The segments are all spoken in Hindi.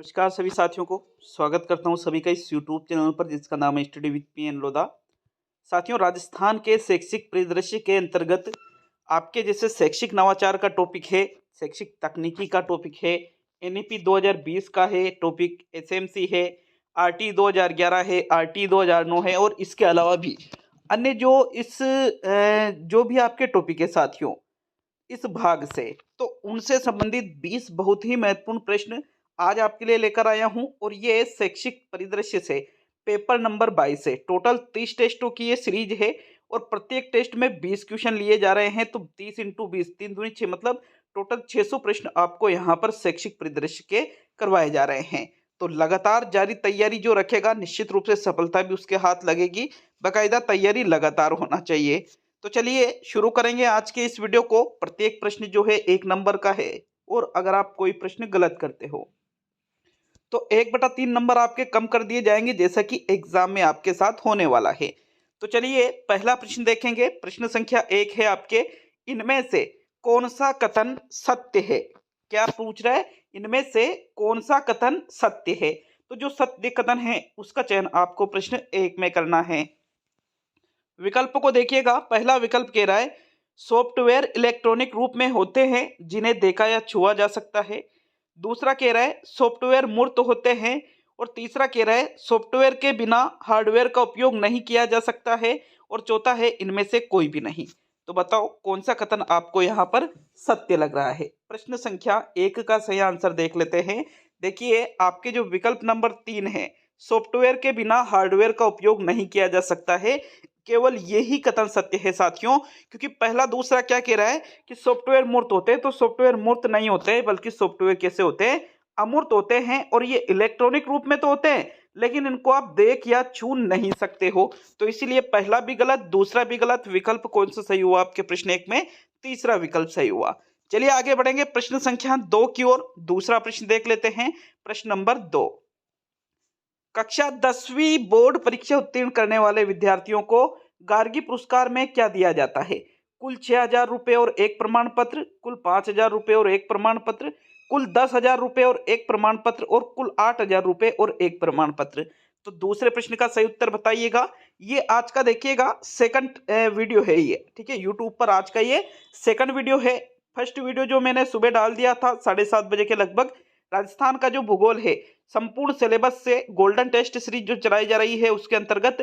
नमस्कार सभी साथियों को स्वागत करता हूं सभी का इस यूट्यूब चैनल पर जिसका नाम है स्टडी विद पीएन लोधा। साथियों, राजस्थान के शैक्षिक परिदृश्य के अंतर्गत आपके जैसे शैक्षिक नवाचार का टॉपिक है, शैक्षिक तकनीकी का टॉपिक है, एनईपी 2020 का है टॉपिक, एसएमसी है, आरटी 2011 है, आरटी 2009 है और इसके अलावा भी अन्य जो भी आपके टॉपिक है साथियों इस भाग से, तो उनसे संबंधित 20 बहुत ही महत्वपूर्ण प्रश्न आज आपके लिए लेकर आया हूं। और ये शैक्षिक परिदृश्य से पेपर नंबर 22 है। टोटल 30 टेस्टों की ये सीरीज है और प्रत्येक टेस्ट में 20 क्वेश्चन लिए जा रहे हैं। तो 30 इंटू 20 3 दूनी 6 मतलब टोटल 600 प्रश्न आपको यहाँ पर शैक्षिक परिदृश्य के करवाए जा रहे हैं। तो लगातार जारी तैयारी जो रखेगा निश्चित रूप से सफलता भी उसके हाथ लगेगी। बाकायदा तैयारी लगातार होना चाहिए। तो चलिए शुरू करेंगे आज के इस वीडियो को। प्रत्येक प्रश्न जो है 1 नंबर का है और अगर आप कोई प्रश्न गलत करते हो तो 1/3 नंबर आपके कम कर दिए जाएंगे, जैसा कि एग्जाम में आपके साथ होने वाला है। तो चलिए पहला प्रश्न देखेंगे। प्रश्न संख्या 1 है आपके, इनमें से कौन सा कथन सत्य है? क्या पूछ रहा है? इनमें से कौन सा कथन सत्य है? तो जो सत्य कथन है उसका चयन आपको प्रश्न 1 में करना है। विकल्प को देखिएगा। पहला विकल्प कह रहा है सॉफ्टवेयर इलेक्ट्रॉनिक रूप में होते हैं जिन्हें देखा या छुआ जा सकता है। दूसरा कह रहा है सॉफ्टवेयर मूर्त होते हैं। और तीसरा कह रहा है सॉफ्टवेयर के बिना हार्डवेयर का उपयोग नहीं किया जा सकता है। और चौथा है इनमें से कोई भी नहीं। तो बताओ कौन सा कथन आपको यहाँ पर सत्य लग रहा है? प्रश्न संख्या 1 का सही आंसर देख लेते हैं। देखिए आपके जो विकल्प नंबर 3 है, सॉफ्टवेयर के बिना हार्डवेयर का उपयोग नहीं किया जा सकता है, केवल यही कथन सत्य है साथियों। क्योंकि पहला दूसरा क्या कह रहा है कि सॉफ्टवेयर मूर्त होते हैं, तो सॉफ्टवेयर मूर्त नहीं होते, बल्कि सॉफ्टवेयर कैसे होते हैं? अमूर्त होते हैं। और ये इलेक्ट्रॉनिक रूप में तो होते हैं लेकिन इनको आप देख या छू नहीं सकते हो। तो इसीलिए पहला भी गलत, दूसरा भी गलत। विकल्प कौन सा सही हुआ आपके प्रश्न 1 में? तीसरा विकल्प सही हुआ। चलिए आगे बढ़ेंगे प्रश्न संख्या 2 की ओर। दूसरा प्रश्न देख लेते हैं। प्रश्न नंबर 2, कक्षा 10वीं बोर्ड परीक्षा उत्तीर्ण करने वाले विद्यार्थियों को गार्गी पुरस्कार में क्या दिया जाता है? कुल 6,000 रुपये और एक प्रमाण पत्र, कुल 5,000 रुपये और एक प्रमाण पत्र, कुल 10,000 रुपये और एक प्रमाण पत्र, और कुल 8,000 रुपये और एक प्रमाण पत्र। तो दूसरे प्रश्न का सही उत्तर बताइएगा। ये आज का देखिएगा सेकंड वीडियो है ये, ठीक है। यूट्यूब पर आज का ये सेकंड वीडियो है। फर्स्ट वीडियो जो मैंने सुबह डाल दिया था 7:30 बजे के लगभग, राजस्थान का जो भूगोल है संपूर्ण सिलेबस से गोल्डन टेस्ट सीरीज जो चलाई जा रही है उसके अंतर्गत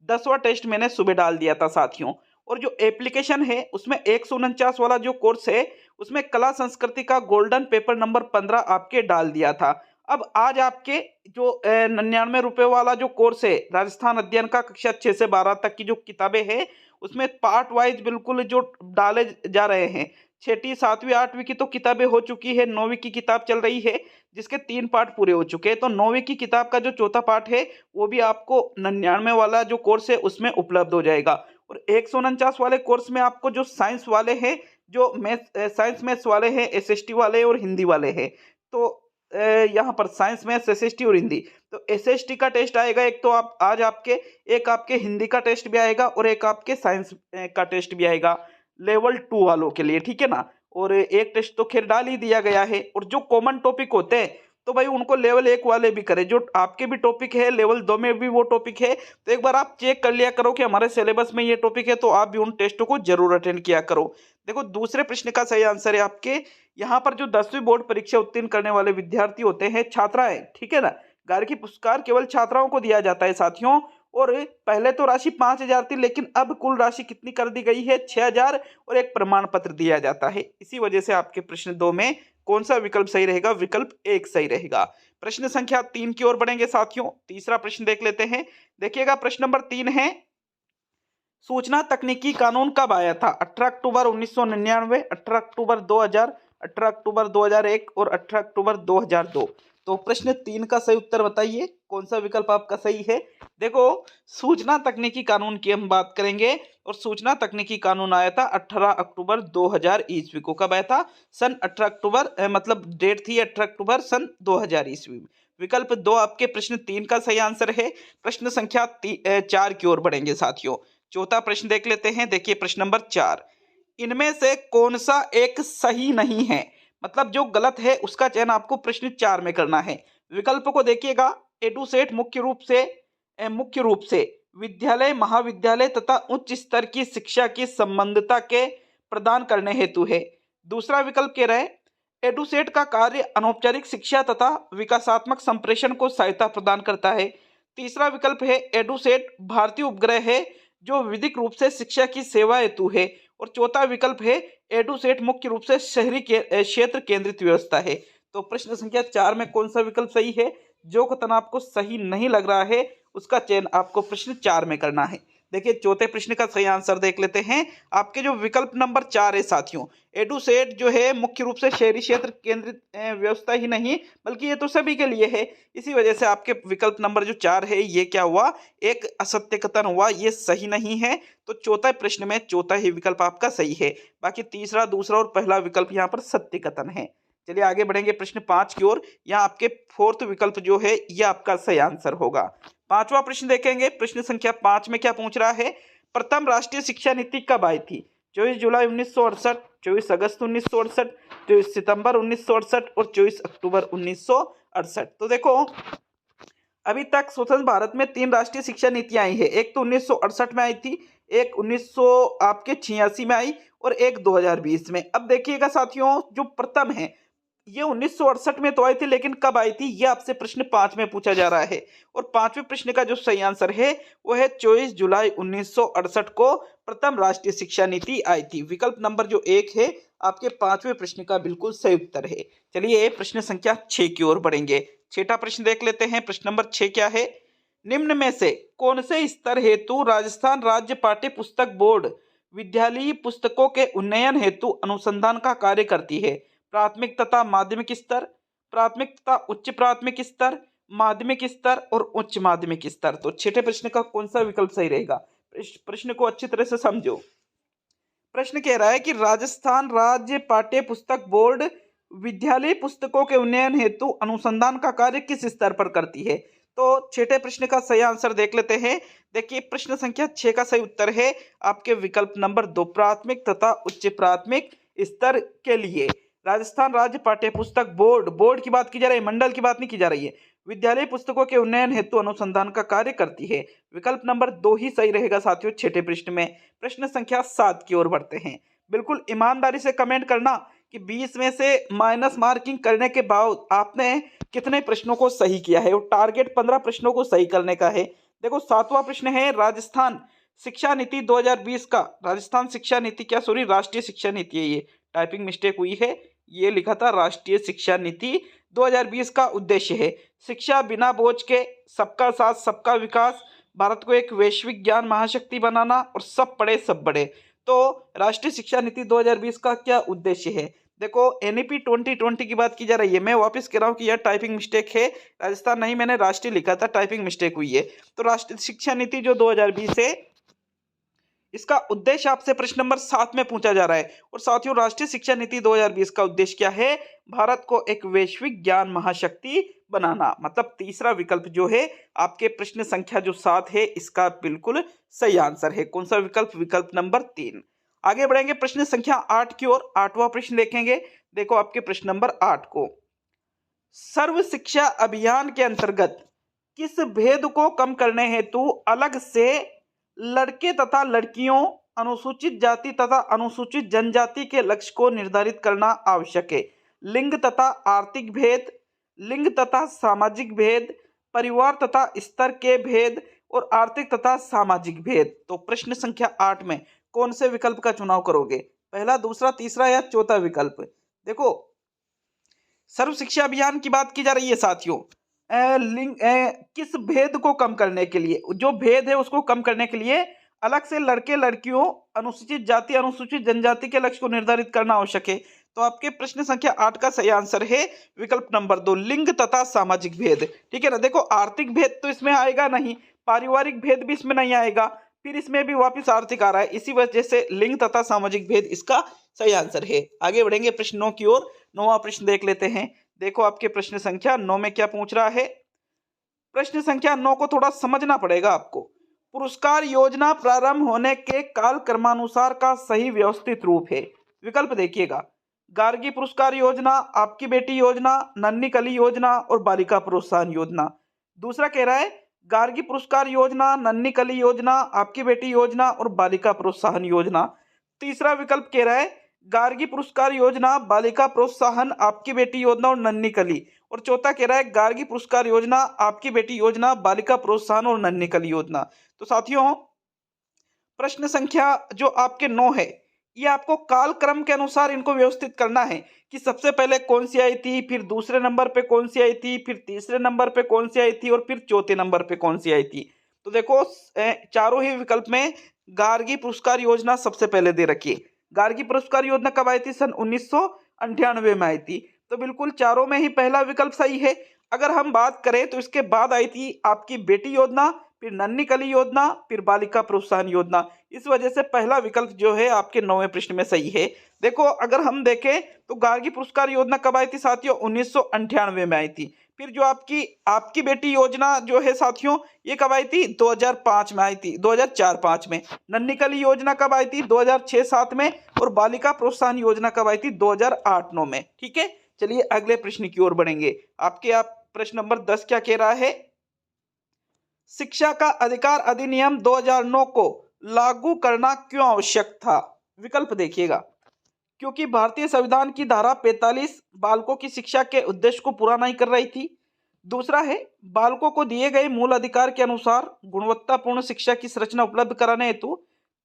10वां टेस्ट मैंने सुबह डाल दिया था साथियों। और जो एप्लीकेशन है उसमें 149 वाला जो कोर्स है उसमें कला संस्कृति का गोल्डन पेपर नंबर 15 आपके डाल दिया था। अब आज आपके जो 99 रुपये वाला जो कोर्स है राजस्थान अध्ययन का कक्षा 6 से 12 तक की जो किताबें हैं उसमें पार्ट वाइज बिल्कुल जो डाले जा रहे हैं। 6ठी 7वीं 8वीं की तो किताबें हो चुकी है, 9वीं की किताब चल रही है जिसके 3 पार्ट पूरे हो चुके हैं। तो 9वीं की किताब का जो चौथा पार्ट है वो भी आपको 99 वाला जो कोर्स है उसमें उपलब्ध हो जाएगा। और 149 वाले कोर्स में आपको जो साइंस वाले हैं, जो साइंस मैथ्स वाले हैं, एसएसटी वाले और हिंदी वाले हैं, तो यहाँ पर साइंस मैथ्स एसएसटी और हिंदी, तो एसएसटी का टेस्ट आएगा एक, तो आप आज आपके एक आपके हिंदी का टेस्ट भी आएगा और एक आपके साइंस का टेस्ट भी आएगा लेवल 2 वालों के लिए, ठीक है ना। और एक टेस्ट तो खैर डाल ही दिया गया है। और जो कॉमन टॉपिक होते हैं तो भाई उनको लेवल 1 वाले भी करें। जो आपके भी टॉपिक है लेवल 2 में भी वो टॉपिक है, तो एक बार आप चेक कर लिया करो कि हमारे सिलेबस में ये टॉपिक है, तो आप भी उन टेस्टों को जरूर अटेंड किया करो। देखो दूसरे प्रश्न का सही आंसर है आपके यहाँ पर जो 10वीं बोर्ड परीक्षा उत्तीर्ण करने वाले विद्यार्थी होते हैं, छात्राएं, ठीक है ना, गार्गी पुरस्कार केवल छात्राओं को दिया जाता है साथियों। और पहले तो राशि 5,000 थी लेकिन अब कुल राशि कितनी कर दी गई है? 6,000 और एक प्रमाण पत्र दिया जाता है। इसी वजह से आपके प्रश्न 2 में कौन सा विकल्प सही रहेगा? विकल्प 1 सही रहेगा। प्रश्न संख्या 3 की ओर बढ़ेंगे साथियों। तीसरा प्रश्न देख लेते हैं। देखिएगा प्रश्न नंबर 3 है, सूचना तकनीकी कानून कब आया था? 18 अक्टूबर 1999, 18 अक्टूबर 2000, 18 अक्टूबर 2001 और 18 अक्टूबर 2002। तो प्रश्न 3 का सही उत्तर बताइए, कौन सा विकल्प आपका सही है? देखो सूचना तकनीकी कानून की हम बात करेंगे और सूचना तकनीकी कानून आया था 18 अक्टूबर 2000 ईस्वी को। कब आया था? सन 18 अक्टूबर, मतलब डेट थी 18 अक्टूबर सन 2000 ईस्वी में। विकल्प 2 आपके प्रश्न 3 का सही आंसर है। प्रश्न संख्या 4 की ओर बढ़ेंगे साथियों। चौथा प्रश्न देख लेते हैं। देखिए प्रश्न नंबर 4, इनमें से कौन सा एक सही नहीं है? मतलब जो गलत है उसका चयन आपको प्रश्न 4 में करना है। विकल्प को देखिएगा। एडुसेट मुख्य रूप से विद्यालय, महाविद्यालय तथा उच्च स्तर की शिक्षा की संबद्धता के प्रदान करने हेतु है। दूसरा विकल्प कह रहा है एडुसेट का कार्य अनौपचारिक शिक्षा तथा विकासात्मक संप्रेषण को सहायता प्रदान करता है। तीसरा विकल्प है एडुसेट भारतीय उपग्रह है जो विधिक रूप से शिक्षा की सेवा हेतु है। और चौथा विकल्प है एडुसेट मुख्य रूप से शहरी क्षेत्र केंद्रित व्यवस्था है। तो प्रश्न संख्या 4 में कौन सा विकल्प सही है? जो कथन आपको सही नहीं लग रहा है उसका चयन आपको प्रश्न 4 में करना है। देखिए चौथे प्रश्न का सही आंसर देख लेते हैं। आपके जो विकल्प नंबर 4 है साथियों, एडुसेट जो है मुख्य रूप से शहरी क्षेत्र केंद्रित व्यवस्था ही नहीं बल्कि ये तो सभी के लिए है। इसी वजह से आपके विकल्प नंबर जो 4 है ये क्या हुआ, एक असत्य कथन हुआ, ये सही नहीं है। तो चौथा प्रश्न में चौथा ही विकल्प आपका सही है। बाकी तीसरा, दूसरा और पहला विकल्प यहाँ पर सत्य कथन है। चलिए आगे बढ़ेंगे प्रश्न 5 की ओर। यहाँ आपके फोर्थ विकल्प जो है यह आपका सही आंसर होगा। पांचवा प्रश्न देखेंगे। प्रश्न संख्या 5 में क्या पूछ रहा है? प्रथम राष्ट्रीय शिक्षा नीति कब आई थी? 24 जुलाई 1968, 24 अगस्त 1968, 24 सितंबर 1968 और 24 अक्टूबर 1968। तो देखो अभी तक स्वतंत्र भारत में 3 राष्ट्रीय शिक्षा नीतियां आई है। एक तो 1968 में आई थी, एक 1986 में आई और एक 2020 में। अब देखिएगा साथियों, जो प्रथम है ये 1968 में तो आई थी, लेकिन कब आई थी ये आपसे प्रश्न 5 में पूछा जा रहा है। और पांचवें प्रश्न का जो सही आंसर है वो है 24 जुलाई 1968 को प्रथम राष्ट्रीय शिक्षा नीति आई थी। विकल्प नंबर जो 1 है आपके पांचवें प्रश्न का बिल्कुल सही उत्तर है। चलिए प्रश्न संख्या 6 की ओर बढ़ेंगे। छठा प्रश्न देख लेते हैं। प्रश्न नंबर 6 क्या है? निम्न में से कौन से स्तर हेतु राजस्थान राज्य पाठ्य पुस्तक बोर्ड विद्यालयी पुस्तकों के उन्नयन हेतु अनुसंधान का कार्य करती है? प्राथमिक तथा माध्यमिक स्तर, प्राथमिक तथा उच्च प्राथमिक स्तर, माध्यमिक स्तर और उच्च माध्यमिक स्तर। तो छठे प्रश्न का कौन सा विकल्प सही रहेगा? प्रश्न को अच्छी तरह से समझो। प्रश्न कह रहा है कि राजस्थान राज्य पाठ्य पुस्तक बोर्ड विद्यालय पुस्तकों के उन्नयन हेतु अनुसंधान का कार्य किस स्तर पर करती है? तो छठे प्रश्न का सही आंसर देख लेते हैं। देखिए प्रश्न संख्या 6 का सही उत्तर है आपके विकल्प नंबर 2, प्राथमिक तथा उच्च प्राथमिक स्तर के लिए राजस्थान राज्य पाठ्य पुस्तक बोर्ड की बात की जा रही है, मंडल की बात नहीं की जा रही है। विद्यालय पुस्तकों के उन्नयन हेतु अनुसंधान का कार्य करती है। विकल्प नंबर 2 ही सही रहेगा साथियों छठे प्रश्न में। प्रश्न संख्या 7 की ओर बढ़ते हैं। बिल्कुल ईमानदारी से कमेंट करना कि 20 में से माइनस मार्किंग करने के बाद आपने कितने प्रश्नों को सही किया है। और टारगेट 15 प्रश्नों को सही करने का है। देखो 7वां प्रश्न है राजस्थान शिक्षा नीति 2020 का, राजस्थान शिक्षा नीति क्या, सॉरी राष्ट्रीय शिक्षा नीति है, ये टाइपिंग मिस्टेक हुई है, ये लिखा था राष्ट्रीय शिक्षा नीति 2020 का उद्देश्य है शिक्षा बिना बोझ के, सबका साथ सबका विकास, भारत को एक वैश्विक ज्ञान महाशक्ति बनाना और सब पढ़े सब बढ़े। तो राष्ट्रीय शिक्षा नीति 2020 का क्या उद्देश्य है? देखो एनईपी 2020 की बात की जा रही है। मैं वापस कह रहा हूँ कि यह टाइपिंग मिस्टेक है, राजस्थान नहीं मैंने राष्ट्रीय लिखा था, टाइपिंग मिस्टेक हुई है। तो राष्ट्रीय शिक्षा नीति जो 2020 है इसका उद्देश्य आपसे प्रश्न नंबर 7 में पूछा जा रहा है। और साथियों राष्ट्रीय शिक्षा नीति 2020 का उद्देश्य क्या है? भारत को एक वैश्विक ज्ञान महाशक्ति बनाना। मतलब तीसरा विकल्प जो है आपके प्रश्न संख्या जो 7 है इसका बिल्कुल सही आंसर है। कौन सा विकल्प? विकल्प नंबर 3। आगे बढ़ेंगे प्रश्न संख्या 8 की ओर। 8वां प्रश्न देखेंगे। देखो आपके प्रश्न नंबर 8 को, सर्व शिक्षा अभियान के अंतर्गत किस भेद को कम करने हेतु अलग से लड़के तथा लड़कियों, अनुसूचित जाति तथा अनुसूचित जनजाति के लक्ष्य को निर्धारित करना आवश्यक है? लिंग तथा आर्थिक भेद, लिंग तथा सामाजिक भेद, परिवार तथा स्तर के भेद और आर्थिक तथा सामाजिक भेद। तो प्रश्न संख्या 8 में कौन से विकल्प का चुनाव करोगे? पहला, दूसरा, तीसरा या चौथा विकल्प? देखो सर्व शिक्षा अभियान की बात की जा रही है साथियों। लिंग किस भेद को कम करने के लिए, जो भेद है उसको कम करने के लिए अलग से लड़के लड़कियों, अनुसूचित जाति अनुसूचित जनजाति के लक्ष्य को निर्धारित करना आवश्यक है। तो आपके प्रश्न संख्या 8 का सही आंसर है विकल्प नंबर 2, लिंग तथा सामाजिक भेद। ठीक है ना। देखो आर्थिक भेद तो इसमें आएगा नहीं, पारिवारिक भेद भी इसमें नहीं आएगा, फिर इसमें भी वापिस आर्थिक आ रहा है, इसी वजह से लिंग तथा सामाजिक भेद इसका सही आंसर है। आगे बढ़ेंगे प्रश्न 9 की ओर। 9वां प्रश्न देख लेते हैं। देखो आपके प्रश्न संख्या 9 में क्या पूछ रहा है? प्रश्न संख्या 9 को थोड़ा समझना पड़ेगा आपको। पुरस्कार योजना प्रारंभ होने के काल क्रमानुसार का सही व्यवस्थित रूप है। विकल्प देखिएगा, गार्गी पुरस्कार योजना, आपकी बेटी योजना, नन्ही कली योजना और बालिका प्रोत्साहन योजना। दूसरा कह रहा है गार्गी पुरस्कार योजना, नन्ही कली योजना, आपकी बेटी योजना और बालिका प्रोत्साहन योजना। तीसरा विकल्प कह रहा है गार्गी पुरस्कार योजना, बालिका प्रोत्साहन, आपकी बेटी योजना और नन्ही कली। और चौथा कह रहा है गार्गी पुरस्कार योजना, आपकी बेटी योजना, बालिका प्रोत्साहन और नन्ही कली योजना। तो साथियों, प्रश्न संख्या जो आपके 9 है, ये आपको कालक्रम के अनुसार इनको व्यवस्थित करना है कि सबसे पहले कौन सी आई थी, फिर दूसरे नंबर पे कौन सी आई थी, फिर तीसरे नंबर पे कौन सी आई थी और फिर चौथे नंबर पे कौन सी आई थी। तो देखो चारों ही विकल्प में गार्गी पुरस्कार योजना सबसे पहले दे रखी है। गार्गी पुरस्कार योजना कब आई थी? सन 1998 में आई थी। तो बिल्कुल चारों में ही पहला विकल्प सही है। अगर हम बात करें तो इसके बाद आई थी आपकी बेटी योजना, फिर नन्ही कली योजना, फिर बालिका प्रोत्साहन योजना। इस वजह से पहला विकल्प जो है आपके 9वें प्रश्न में सही है। देखो अगर हम देखें तो गार्गी पुरस्कार योजना कब आई थी साथियों? 1998 में आई थी। फिर जो आपकी बेटी योजना जो है साथियों, ये कब आई थी? 2005 में आई थी, 2004-5 में। नन्ही कली योजना कब आई थी? 2006-7 में। और बालिका प्रोत्साहन योजना कब आई थी? 2008-9 में। ठीक है, चलिए अगले प्रश्न की ओर बढ़ेंगे। आप प्रश्न नंबर 10 क्या कह रहा है? शिक्षा का अधिकार अधिनियम 2009 को लागू करना क्यों आवश्यक था? विकल्प देखिएगा। क्योंकि भारतीय संविधान की धारा 45 बालकों की शिक्षा के उद्देश्य को पूरा नहीं कर रही थी। दूसरा है बालकों को दिए गए मूल अधिकार के अनुसार गुणवत्तापूर्ण शिक्षा की संरचना उपलब्ध कराने हेतु।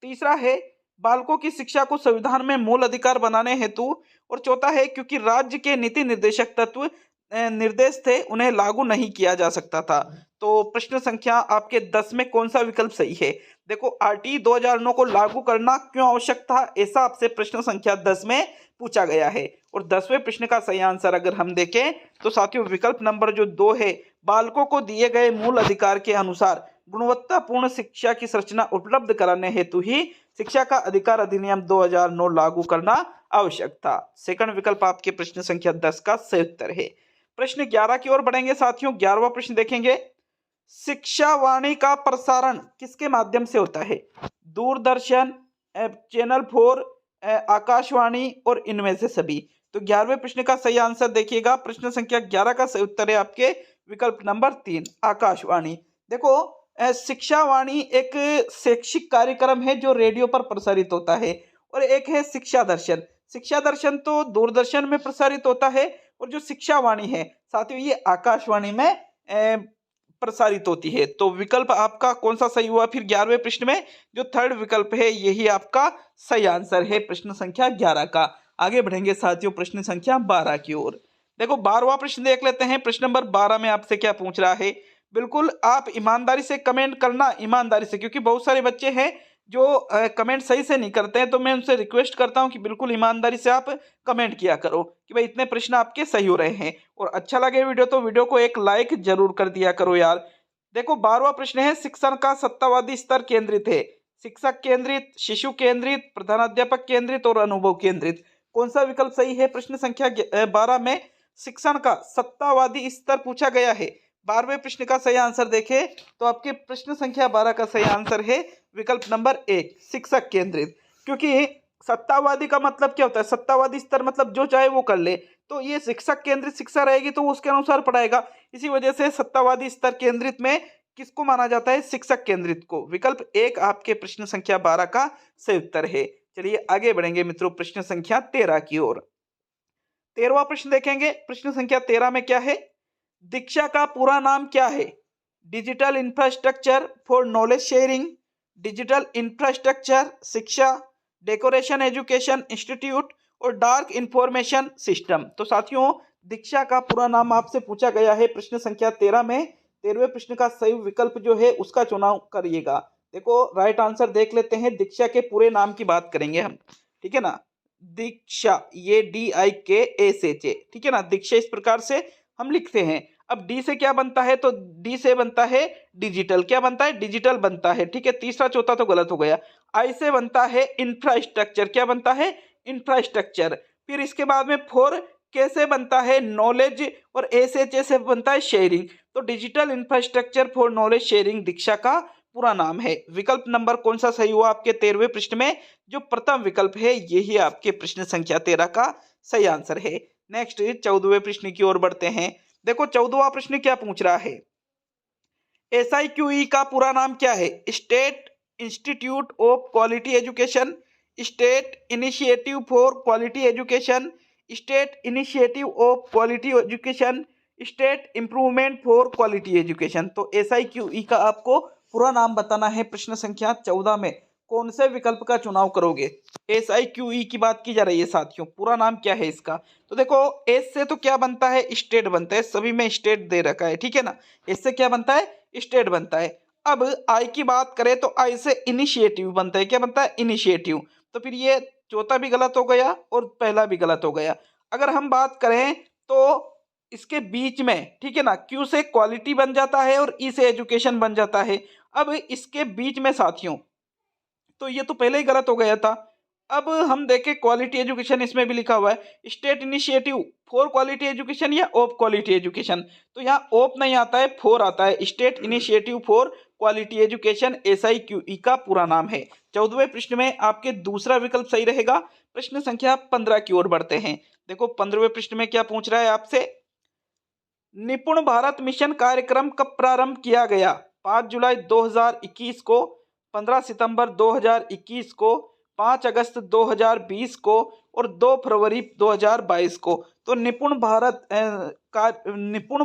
तीसरा है बालकों की शिक्षा को संविधान में मूल अधिकार बनाने हेतु। और चौथा है क्योंकि राज्य के नीति निर्देशक तत्व निर्देश थे, उन्हें लागू नहीं किया जा सकता था। तो प्रश्न संख्या आपके 10 में कौन सा विकल्प सही है? देखो आरटी 2009 को लागू करना क्यों आवश्यक था, ऐसा आपसे प्रश्न संख्या 10 में पूछा गया है। और 10वें प्रश्न का सही आंसर अगर हम देखें तो साथियों विकल्प नंबर जो 2 है, बालकों को दिए गए मूल अधिकार के अनुसार गुणवत्तापूर्ण शिक्षा की संरचना उपलब्ध कराने हेतु ही शिक्षा का अधिकार अधिनियम 2009 लागू करना आवश्यक था। सेकंड विकल्प आपके प्रश्न संख्या 10 का सही उत्तर है। प्रश्न 11 की ओर बढ़ेंगे साथियों। 11वां प्रश्न देखेंगे, शिक्षा वाणी का प्रसारण किसके माध्यम से होता है? दूरदर्शन, चैनल 4, आकाशवाणी और इनमें से सभी। तो 11वें प्रश्न का सही आंसर देखिएगा। प्रश्न संख्या 11 का सही उत्तर है आपके विकल्प नंबर 3, आकाशवाणी। देखो शिक्षा वाणी एक शैक्षिक कार्यक्रम है जो रेडियो पर प्रसारित होता है। और एक है शिक्षा दर्शन। शिक्षा दर्शन तो दूरदर्शन में प्रसारित होता है और जो शिक्षा वाणी है साथियों ये आकाशवाणी में प्रसारित होती है। तो विकल्प आपका कौन सा सही हुआ? फिर 11वें प्रश्न में जो थर्ड विकल्प है यही आपका सही आंसर है प्रश्न संख्या 11 का। आगे बढ़ेंगे साथियों प्रश्न संख्या 12 की ओर। देखो 12वां प्रश्न देख लेते हैं। प्रश्न नंबर 12 में आपसे क्या पूछ रहा है? बिल्कुल आप ईमानदारी से कमेंट करना, ईमानदारी से, क्योंकि बहुत सारे बच्चे हैं जो कमेंट सही से नहीं करते हैं। तो मैं उनसे रिक्वेस्ट करता हूं कि बिल्कुल ईमानदारी से आप कमेंट किया करो कि भाई इतने प्रश्न आपके सही हो रहे हैं। और अच्छा लगे वीडियो तो वीडियो को एक लाइक जरूर कर दिया करो यार। देखो 12वां प्रश्न है, शिक्षण का सत्तावादी स्तर केंद्रित है? शिक्षक केंद्रित, शिशु केंद्रित, प्रधानाध्यापक केंद्रित और अनुभव केंद्रित। कौन सा विकल्प सही है? प्रश्न संख्या 12 में शिक्षण का सत्तावादी स्तर पूछा गया है। 12वें प्रश्न का सही आंसर देखें तो आपके प्रश्न संख्या 12 का सही आंसर है विकल्प नंबर 1, शिक्षक केंद्रित। क्योंकि सत्तावादी का मतलब क्या होता है? सत्तावादी स्तर मतलब जो चाहे वो कर ले। तो ये शिक्षक केंद्रित शिक्षा रहेगी तो उसके अनुसार पढ़ाएगा। इसी वजह से सत्तावादी स्तर केंद्रित में किसको माना जाता है? शिक्षक केंद्रित को। विकल्प 1 आपके प्रश्न संख्या 12 का सही उत्तर है। चलिए आगे बढ़ेंगे मित्रों प्रश्न संख्या 13 की ओर। 13वां प्रश्न देखेंगे। प्रश्न संख्या 13 में क्या है? दीक्षा का पूरा नाम क्या है? Digital infrastructure for knowledge sharing, digital infrastructure शिक्षा, डेकोरेशन एजुकेशन इंस्टीट्यूट और डार्क इंफॉर्मेशन सिस्टम। तो साथियों दीक्षा का पूरा नाम आपसे पूछा गया है प्रश्न संख्या 13 में। 13वें प्रश्न का सही विकल्प जो है उसका चुनाव करिएगा। देखो राइट आंसर देख लेते हैं। दीक्षा के पूरे नाम की बात करेंगे हम, ठीक है ना। दीक्षा, ये DIKSHA, ठीक है ना। दीक्षा इस प्रकार से हम लिखते हैं। अब डी से क्या बनता है? तो डी से बनता है डिजिटल। क्या बनता है? डिजिटल बनता है, ठीक है। तीसरा चौथा तो गलत हो गया। आई से बनता है इंफ्रास्ट्रक्चर। क्या बनता है? इंफ्रास्ट्रक्चर। फिर इसके बाद में 4 के से बनता है नॉलेज और SHA से बनता है शेयरिंग। तो digital infrastructure for knowledge sharing Diksha का पूरा नाम है। विकल्प नंबर कौन सा सही हुआ आपके 13वें पृष्ठ में? जो प्रथम विकल्प है यही आपके प्रश्न संख्या 13 का सही आंसर है। नेक्स्ट 14वें प्रश्न की ओर बढ़ते हैं। देखो 14वां प्रश्न क्या पूछ रहा है? SIQE का पूरा नाम क्या है? State institute of quality education, state initiative for quality education, state initiative of quality education, state improvement for quality education. तो SIQE का आपको पूरा नाम बताना है। प्रश्न संख्या 14 में कौन से विकल्प का चुनाव करोगे? SIQE की बात की जा रही है साथियों, पूरा नाम क्या है इसका? तो देखो एस से तो क्या बनता है? स्टेट बनता है, सभी में स्टेट दे रखा है, ठीक है ना। एस से क्या बनता है? स्टेट बनता है। अब आई की बात करें तो आई से इनिशिएटिव बनता है। क्या बनता है? इनिशिएटिव। तो फिर ये चौथा भी गलत हो गया और पहला भी गलत हो गया। अगर हम बात करें तो इसके बीच में, ठीक है ना, क्यू से क्वालिटी बन जाता है और ई से एजुकेशन बन जाता है। अब इसके बीच में साथियों, तो ये तो पहले ही गलत हो गया था। अब हम देखें क्वालिटी एजुकेशन, इसमें भी लिखा हुआ है state initiative for quality education या ऑफ क्वालिटी एजुकेशन। तो यहाँ ऑफ नहीं आता है, फोर आता है। State initiative for quality education SIQE का पूरा नाम है। 14वें प्रश्न में आपके दूसरा विकल्प सही रहेगा। प्रश्न संख्या 15 की ओर बढ़ते हैं। देखो 15वें प्रश्न में क्या पूछ रहा है आपसे? निपुण भारत मिशन कार्यक्रम कब प्रारंभ किया गया? 5 जुलाई 2021 को, 15 सितंबर 2021 को, 5 अगस्त 2020 को और 2 फरवरी 2022 को। तो निपुण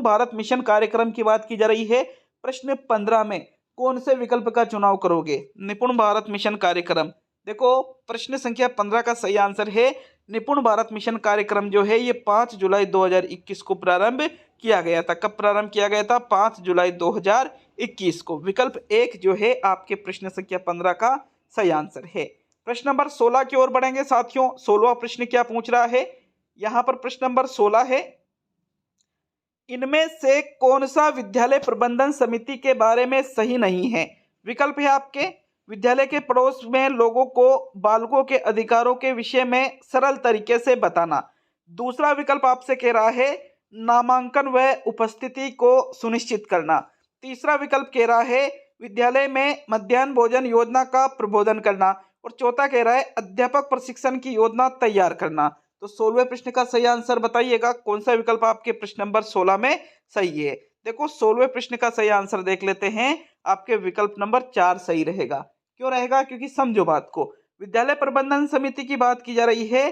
भारत मिशन कार्यक्रम की बात की जा रही है। प्रश्न 15 में कौन से विकल्प का चुनाव करोगे? निपुण भारत मिशन कार्यक्रम। देखो प्रश्न संख्या 15 का सही आंसर है निपुण भारत मिशन कार्यक्रम जो है ये 5 जुलाई 2021 को प्रारंभ किया गया था। कब प्रारंभ किया गया था? 5 जुलाई 2021 को। विकल्प 1 जो है आपके प्रश्न संख्या 15 का सही आंसर है। प्रश्न नंबर 16 की ओर बढ़ेंगे साथियों। 16वां प्रश्न क्या पूछ रहा है? यहाँ पर प्रश्न नंबर 16 है, इनमें से कौन सा विद्यालय प्रबंधन समिति के बारे में सही नहीं है? विकल्प है आपके विद्यालय के पड़ोस में लोगों को बालकों के अधिकारों के विषय में सरल तरीके से बताना। दूसरा विकल्प आपसे कह रहा है नामांकन व उपस्थिति को सुनिश्चित करना। तीसरा विकल्प कह रहा है विद्यालय में मध्याह्न भोजन योजना का प्रबोधन करना। और चौथा कह रहा है अध्यापक प्रशिक्षण की योजना तैयार करना। तो 16वें प्रश्न का सही आंसर बताइएगा, कौन सा विकल्प आपके प्रश्न नंबर 16 में सही है? देखो 16वें प्रश्न का सही आंसर देख लेते हैं। आपके विकल्प नंबर 4 सही रहेगा। क्यों रहेगा? क्योंकि समझो बात को, विद्यालय प्रबंधन समिति की बात की जा रही है।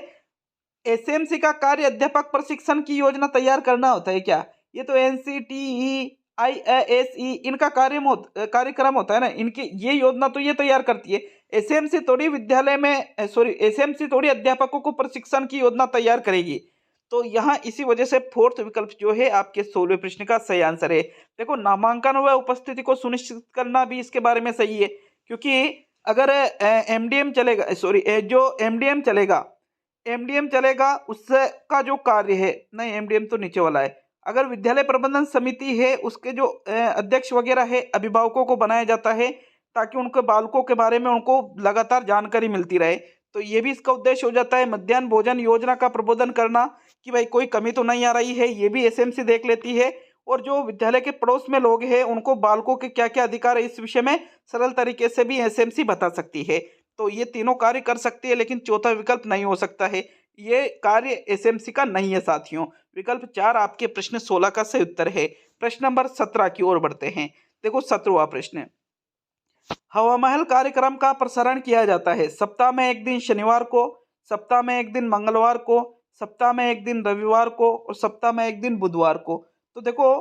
SMC का कार्य अध्यापक प्रशिक्षण की योजना तैयार करना होता है क्या? ये तो NCTE IASE इनका कार्यक्रम होता है ना, इनकी ये योजना तो ये तैयार करती है। SMC थोड़ी विद्यालय में SMC थोड़ी अध्यापकों को प्रशिक्षण की योजना तैयार करेगी। तो यहाँ इसी वजह से फोर्थ विकल्प जो है आपके 16वें प्रश्न का सही आंसर है। देखो नामांकन व उपस्थिति को सुनिश्चित करना भी इसके बारे में सही है, क्योंकि अगर MDM चलेगा, जो MDM चलेगा उससे का जो कार्य है, नहीं MDM तो नीचे वाला है। अगर विद्यालय प्रबंधन समिति है उसके जो अध्यक्ष वगैरह है अभिभावकों को बनाया जाता है ताकि उनके बालकों के बारे में उनको लगातार जानकारी मिलती रहे। तो ये भी इसका उद्देश्य हो जाता है। मध्याह्न भोजन योजना का प्रबोधन करना कि भाई कोई कमी तो नहीं आ रही है, ये भी SMC देख लेती है। और जो विद्यालय के पड़ोस में लोग हैं उनको बालकों के क्या क्या अधिकार है इस विषय में सरल तरीके से भी SMC बता सकती है। तो ये तीनों कार्य कर सकती है, लेकिन चौथा विकल्प नहीं हो सकता है, ये कार्य SMC का नहीं है साथियों। विकल्प 4 आपके प्रश्न 16 का सही उत्तर है। प्रश्न नंबर 17 की ओर बढ़ते हैं। देखो 17वां प्रश्न, हवा महल कार्यक्रम का प्रसारण किया जाता है सप्ताह में एक दिन शनिवार को, सप्ताह में एक दिन मंगलवार को, सप्ताह में एक दिन रविवार को और सप्ताह में एक दिन बुधवार को। तो देखो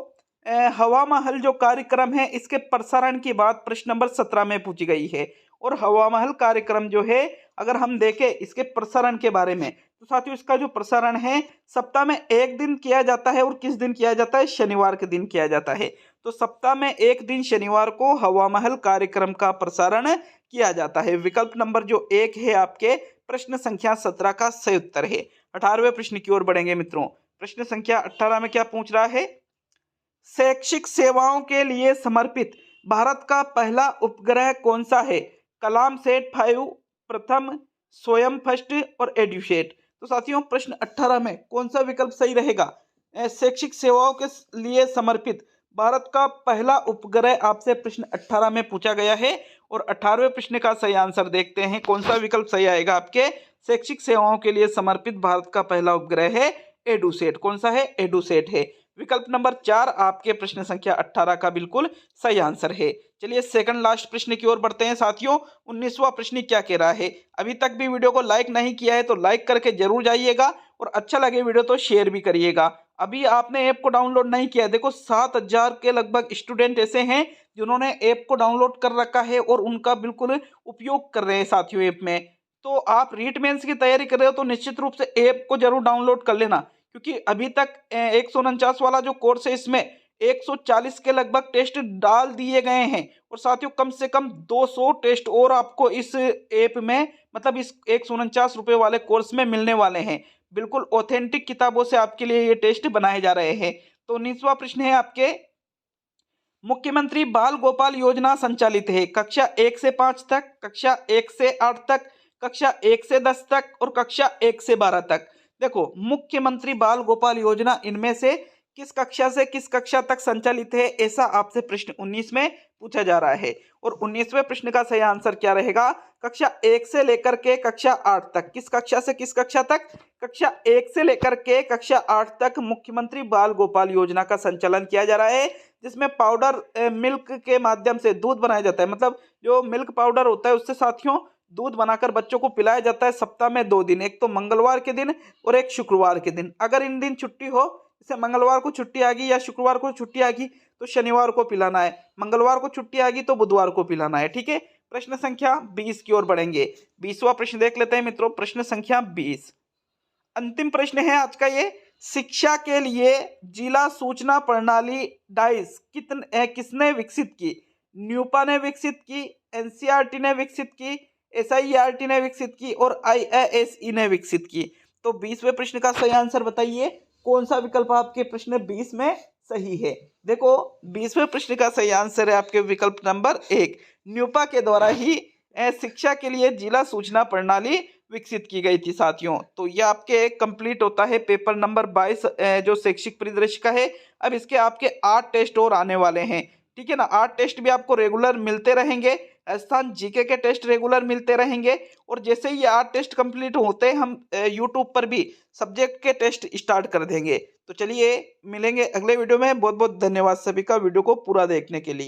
हवा महल जो कार्यक्रम है इसके प्रसारण की बात प्रश्न नंबर 17 में पूछी गई है। और हवा महल कार्यक्रम जो है अगर हम देखें इसके प्रसारण के बारे में, तो साथियों इसका जो प्रसारण है सप्ताह में एक दिन किया जाता है। और किस दिन किया जाता है? शनिवार के दिन किया जाता है। तो सप्ताह में एक दिन शनिवार को हवा महल कार्यक्रम का प्रसारण किया जाता है। विकल्प नंबर जो 1 है आपके प्रश्न संख्या 17 का सही उत्तर है। 18वें प्रश्न की ओर बढ़ेंगे मित्रों। प्रश्न संख्या 18 में क्या पूछ रहा है? शैक्षिक सेवाओं के लिए समर्पित भारत का पहला उपग्रह कौन सा है? कलाम सेट 5, प्रथम, स्वयं फर्स्ट और एड्यूसेट। तो साथियों प्रश्न 18 में कौन सा विकल्प सही रहेगा? शैक्षिक सेवाओं के लिए समर्पित भारत का पहला उपग्रह आपसे प्रश्न 18 में पूछा गया है। और 18वें प्रश्न का सही आंसर देखते हैं, कौन सा विकल्प सही आएगा आपके। शैक्षिक सेवाओं के लिए समर्पित भारत का पहला उपग्रह है एडुसेट। कौन सा है? एडुसेट है। विकल्प नंबर 4 आपके प्रश्न संख्या 18 का बिल्कुल सही आंसर है। चलिए सेकंड लास्ट प्रश्न की ओर बढ़ते हैं साथियों। 19वां प्रश्न क्या कह रहा है। अभी तक भी वीडियो को लाइक नहीं किया है तो लाइक करके जरूर जाइएगा, और अच्छा लगे वीडियो तो शेयर भी करिएगा। अभी आपने ऐप को डाउनलोड नहीं किया, देखो 7000 के लगभग स्टूडेंट ऐसे हैं जिन्होंने ऐप को डाउनलोड कर रखा है और उनका बिल्कुल उपयोग कर रहे हैं साथियों ऐप में। तो आप रीट मेंस की तैयारी कर रहे हो तो निश्चित रूप से ऐप को जरूर डाउनलोड कर लेना, क्योंकि अभी तक 149 वाला जो कोर्स है इसमें 140 के लगभग टेस्ट डाल दिए गए हैं। और साथियों कम से कम 200 टेस्ट और आपको इस ऐप में, मतलब इस 149 रुपए वाले कोर्स में मिलने वाले हैं। बिल्कुल ऑथेंटिक किताबों से आपके लिए ये टेस्ट बनाए जा रहे हैं। तो 19वां प्रश्न है आपके, मुख्यमंत्री बाल गोपाल योजना संचालित है कक्षा 1 से 5 तक, कक्षा 1 से 8 तक, कक्षा 1 से 10 तक और कक्षा 1 से 12 तक। देखो मुख्यमंत्री बाल गोपाल योजना इनमें से किस कक्षा से किस कक्षा तक संचालित है, ऐसा आपसे प्रश्न 19 में पूछा जा रहा है। और 19वें प्रश्न का सही आंसर क्या रहेगा, कक्षा 1 से लेकर के कक्षा 8 तक। किस कक्षा से किस कक्षा तक? कक्षा 1 से लेकर के कक्षा 8 तक मुख्यमंत्री बाल गोपाल योजना का संचालन किया जा रहा है, जिसमें पाउडर मिल्क के माध्यम से दूध बनाया जाता है। मतलब जो मिल्क पाउडर होता है उससे साथियों दूध बनाकर बच्चों को पिलाया जाता है सप्ताह में 2 दिन, एक तो मंगलवार के दिन और एक शुक्रवार के दिन। अगर इन दिन छुट्टी हो, जैसे मंगलवार को छुट्टी आ गई या शुक्रवार को छुट्टी आ गई तो शनिवार को पिलाना है, मंगलवार को छुट्टी आ गई तो बुधवार को पिलाना है। ठीक है, प्रश्न संख्या 20 की ओर बढ़ेंगे। 20वां प्रश्न देख लेते हैं मित्रों, प्रश्न संख्या 20 अंतिम प्रश्न है आज का ये। शिक्षा के लिए जिला सूचना प्रणाली डाइस किसने विकसित की? न्यूपा ने विकसित की, एनसीईआरटी ने विकसित की, एसआईईआरटी ने विकसित की और आईआईएसई ने विकसित की। तो 20वें प्रश्न का सही आंसर बताइए, कौन सा विकल्प आपके प्रश्न 20 में सही है। देखो 20वें प्रश्न का सही आंसर है आपके विकल्प नंबर 1, न्यूपा के द्वारा ही शिक्षा के लिए जिला सूचना प्रणाली विकसित की गई थी साथियों। तो ये आपके कंप्लीट होता है पेपर नंबर 22 जो शैक्षिक परिदृश्य का है। अब इसके आपके 8 टेस्ट और आने वाले हैं, ठीक है ना। 8 टेस्ट भी आपको रेगुलर मिलते रहेंगे, राजस्थान जीके के टेस्ट रेगुलर मिलते रहेंगे। और जैसे ही ये 8 टेस्ट कंप्लीट होते हैं हम यूट्यूब पर भी सब्जेक्ट के टेस्ट स्टार्ट कर देंगे। तो चलिए मिलेंगे अगले वीडियो में। बहुत बहुत धन्यवाद सभी का वीडियो को पूरा देखने के लिए।